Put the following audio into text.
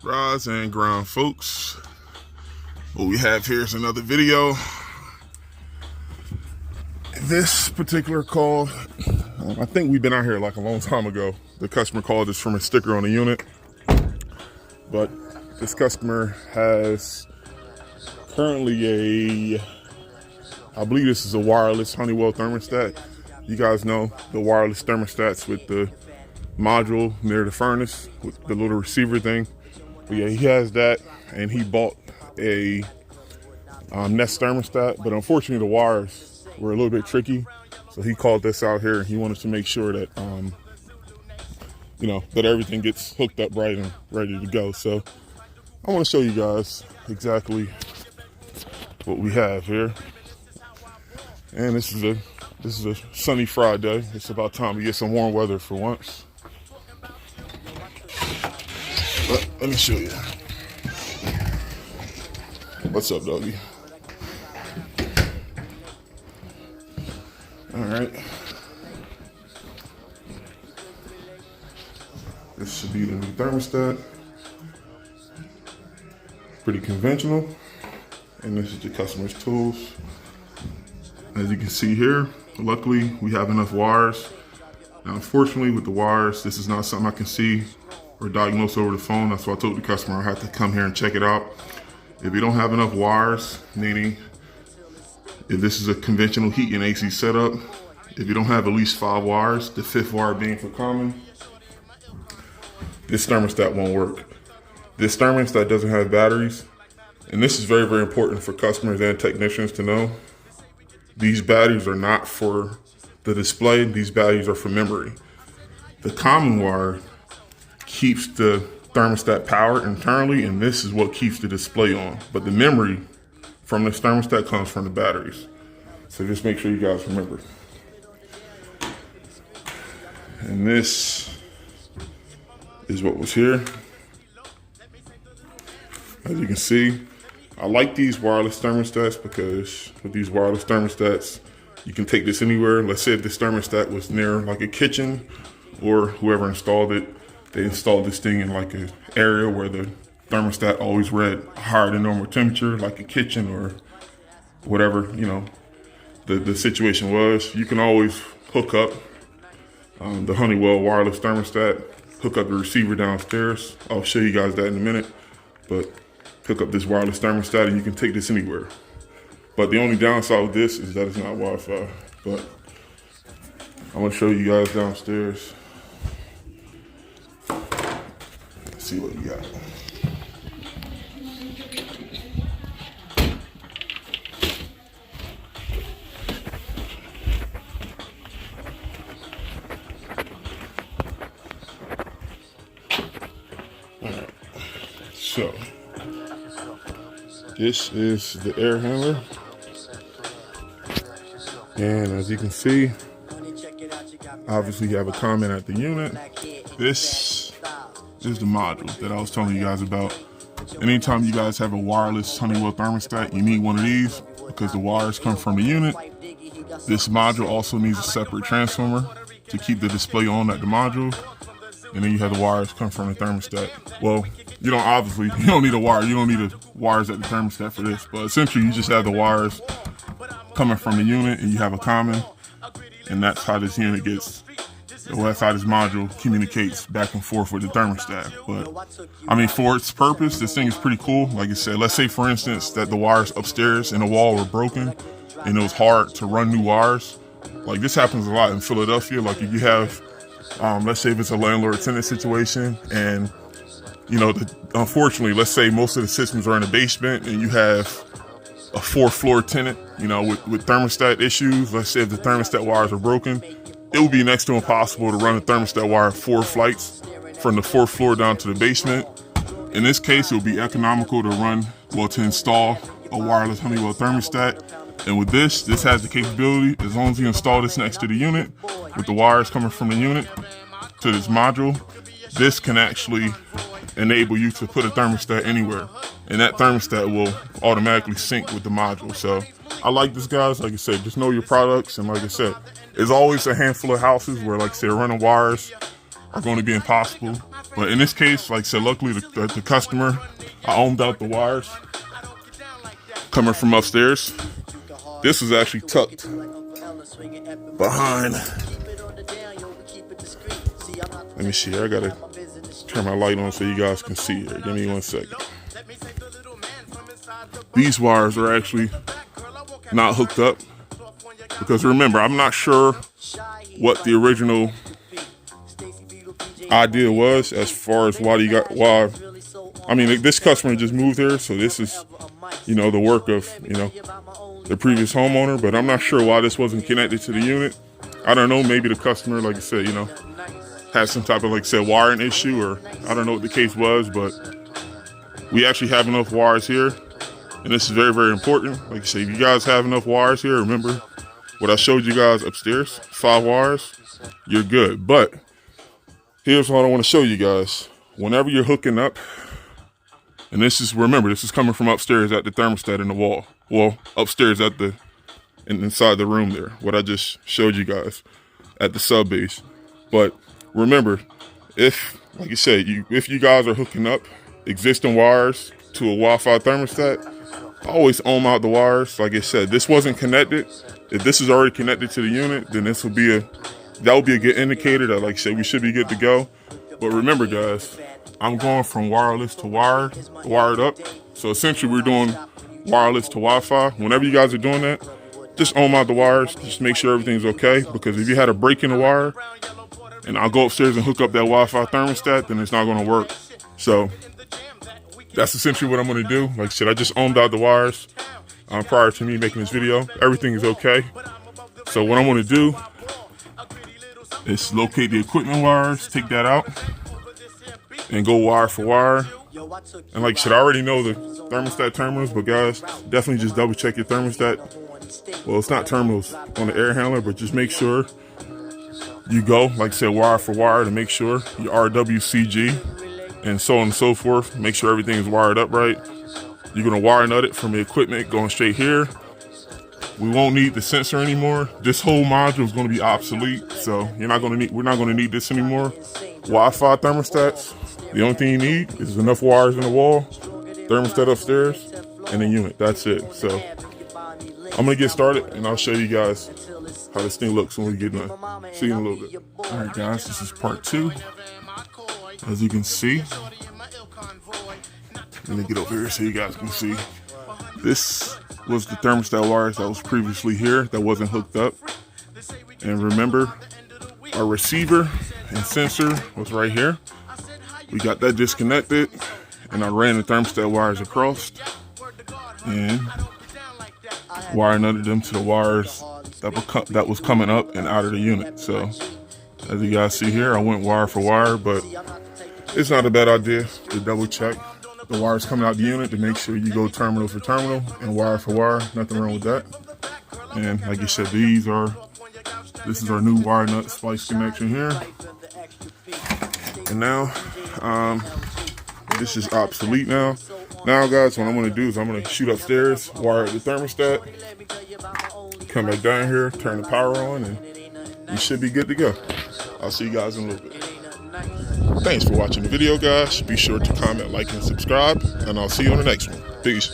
Rise and grind, folks. What we have here is another video. This particular call, I think we've been out here like a long time ago. The customer called us from a sticker on the unit, but this customer has currently I believe this is a wireless Honeywell thermostat. You guys know the wireless thermostats with the module near the furnace with the little receiver thing. But yeah, he has that, and he bought a Nest thermostat, but unfortunately the wires were a little bit tricky. So he called this out here, and he wanted to make sure that that everything gets hooked up right and ready to go. So I want to show you guys exactly what we have here. And this is a sunny Friday. It's about time to get some warm weather for once. But let me show you. What's up, doggy? All right. This should be the new thermostat. Pretty conventional. And this is the customer's tools. As you can see here, luckily we have enough wires. Now, unfortunately with the wires, this is not something I can see or diagnose over the phone. That's why I told the customer I have to come here and check it out. If you don't have enough wires, meaning if this is a conventional heat and AC setup, if you don't have at least 5 wires, the 5th wire being for common, this thermostat won't work. This thermostat doesn't have batteries, and this is very, very important for customers and technicians to know. These batteries are not for the display, these batteries are for memory. The common wire keeps the thermostat powered internally, and this is what keeps the display on. But the memory from this thermostat comes from the batteries. So just make sure you guys remember. And this is what was here. As you can see, I like these wireless thermostats because with these wireless thermostats, you can take this anywhere. Let's say if this thermostat was near like a kitchen, or whoever installed it, they installed this thing in like an area where the thermostat always read higher than normal temperature, like a kitchen or whatever, the situation was. You can always hook up the Honeywell wireless thermostat, hook up the receiver downstairs. I'll show you guys that in a minute, but hook up this wireless thermostat and you can take this anywhere. But the only downside with this is that it's not Wi-Fi. But I'm gonna show you guys downstairs. Let's see what we got. All right, so this is the air handler, and as you can see, obviously you have a comment at the unit. This is the module that I was telling you guys about. Anytime you guys have a wireless Honeywell thermostat, you need one of these because the wires come from the unit. This module also needs a separate transformer to keep the display on at the module. And then you have the wires come from the thermostat. Well, you don't need a wire. You don't need the wires at the thermostat for this. But essentially, you just have the wires coming from the unit, and you have a common. And that's how this unit gets, or that's how this module communicates back and forth with the thermostat. But I mean, for its purpose, this thing is pretty cool. Like I said, let's say for instance that the wires upstairs in the wall were broken, and it was hard to run new wires. Like this happens a lot in Philadelphia. Like if you have let's say if it's a landlord-tenant situation, and unfortunately, let's say most of the systems are in the basement, and you have a 4th floor tenant, with thermostat issues. Let's say if the thermostat wires are broken, it would be next to impossible to run a thermostat wire 4 flights from the 4th floor down to the basement. In this case, it would be economical to install a wireless Honeywell thermostat. And with this has the capability, as long as you install this next to the unit, with the wires coming from the unit to this module, this can actually enable you to put a thermostat anywhere. And that thermostat will automatically sync with the module. So I like this, guys. Like I said, just know your products. And like I said, there's always a handful of houses where, like I said, running wires are going to be impossible. But in this case, like I said, luckily the customer, I ohmed out the wires coming from upstairs. This was actually tucked behind. Let me see here. I gotta turn my light on so you guys can see here. Give me 1 second. These wires are actually not hooked up because remember, I'm not sure what the original idea was as far as why. I mean, this customer just moved here, so this is, the work of, the previous homeowner, but I'm not sure why this wasn't connected to the unit. I don't know, maybe the customer, like I said, had some type of, like I said, wiring issue, or I don't know what the case was, but we actually have enough wires here, and this is very, very important. Like I said, if you guys have enough wires here, remember what I showed you guys upstairs, 5 wires, you're good. But here's what I want to show you guys. Whenever you're hooking up, and remember, this is coming from upstairs at the thermostat in the wall. Well, upstairs inside the room there, what I just showed you guys at the sub base. But remember, like I said, if you guys are hooking up existing wires to a Wi-Fi thermostat, always ohm out the wires. Like I said, this wasn't connected. If this is already connected to the unit, then that would be a good indicator that, like I said, we should be good to go. But remember, guys, I'm going from wireless to wired up. So essentially, we're doing wireless to Wi-Fi. Whenever you guys are doing that, just ohm out the wires. Just make sure everything's okay. Because if you had a break in the wire, and I'll go upstairs and hook up that Wi-Fi thermostat, then it's not going to work. So that's essentially what I'm going to do. Like I said, I just ohmed out the wires prior to me making this video. Everything is okay. So what I'm going to do is locate the equipment wires, take that out, and go wire for wire. And like I said, I already know the thermostat terminals, but guys, definitely just double check your thermostat. Well, it's not terminals on the air handler, but just make sure you go, like I said, wire for wire to make sure your RWCG and so on and so forth. Make sure everything is wired up right. You're gonna wire nut it from the equipment going straight here. We won't need the sensor anymore. This whole module is gonna be obsolete, so we're not gonna need this anymore. Wi-Fi thermostats, the only thing you need is enough wires in the wall, thermostat upstairs, and a unit. That's it. So I'm gonna get started and I'll show you guys how this thing looks when we get done. See you in a little bit. All right, guys, this is part 2. As you can see, let me get over here so you guys can see. This was the thermostat wires that was previously here that wasn't hooked up. And remember, our receiver and sensor was right here. We got that disconnected, and I ran the thermostat wires across and wire nutted them to the wires that was coming up and out of the unit. So as you guys see here, I went wire for wire, but it's not a bad idea to double check the wires coming out the unit to make sure you go terminal for terminal and wire for wire. Nothing wrong with that. And like you said, this is our new wire nut splice connection here. And now this is obsolete now. Now guys, what I'm gonna do is I'm gonna shoot upstairs, wire the thermostat, come back down here, turn the power on, and you should be good to go. I'll see you guys in a little bit. Thanks for watching the video, guys. Be sure to comment, like, and subscribe, and I'll see you on the next one. Peace.